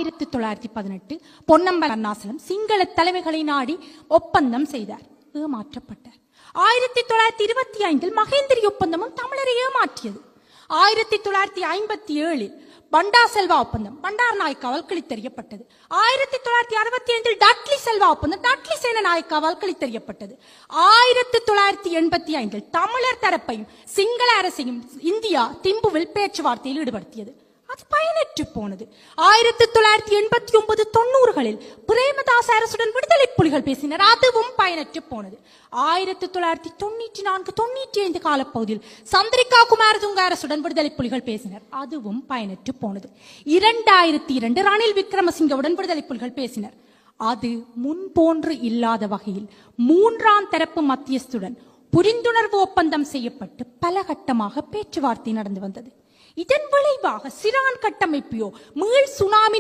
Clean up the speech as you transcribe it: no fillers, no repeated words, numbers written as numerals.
1918 பொன்னம்பல அருணாசலம் சிங்கள தலைமைகளை நாடி ஒப்பந்தம் செய்தார், ஏமாற்றப்பட்டார். 1925 மகேந்திரி ஒப்பந்தமும் தமிழரை ஏமாற்றியது. 1957 பண்டா செல்வா ஒப்பந்தம் பண்டார் நாயக்காவால் கிழித்தெறியப்பட்டது. 1965 டட்லி செல்வா ஒப்பந்தம் டட்லி சேன நாயக்காவால் கிழித்தெறியப்பட்டது. 1985 தமிழர் தரப்பையும் சிங்கள அரசையும் இந்தியா திம்புவில் பேச்சுவார்த்தையில் ஈடுபடுத்தியது. அது பயனற்று போனது. 1989 90களில் பிரேமதாச அரசுடன் விடுதலை புலிகள் பேசினர், அதுவும் பயனற்று போனது. 1994 95 காலப்பகுதியில் சந்திரிகா குமாரதுங்க அரசுடன் விடுதலை புலிகள் பேசினர், அதுவும் பயனற்று போனது. 2002 ரணில் விக்ரமசிங்கவுடன் விடுதலை புலிகள் பேசினர், அது முன்போன்று இல்லாத வகையில் மூன்றாம் தரப்பு மத்தியஸ்துடன் புரிந்துணர்வு ஒப்பந்தம் செய்யப்பட்டு பல கட்டமாக பேச்சுவார்த்தை நடந்து வந்தது. இதன் விளைவாக சிரான் கட்டமைப்பையோ மீள் சுனாமி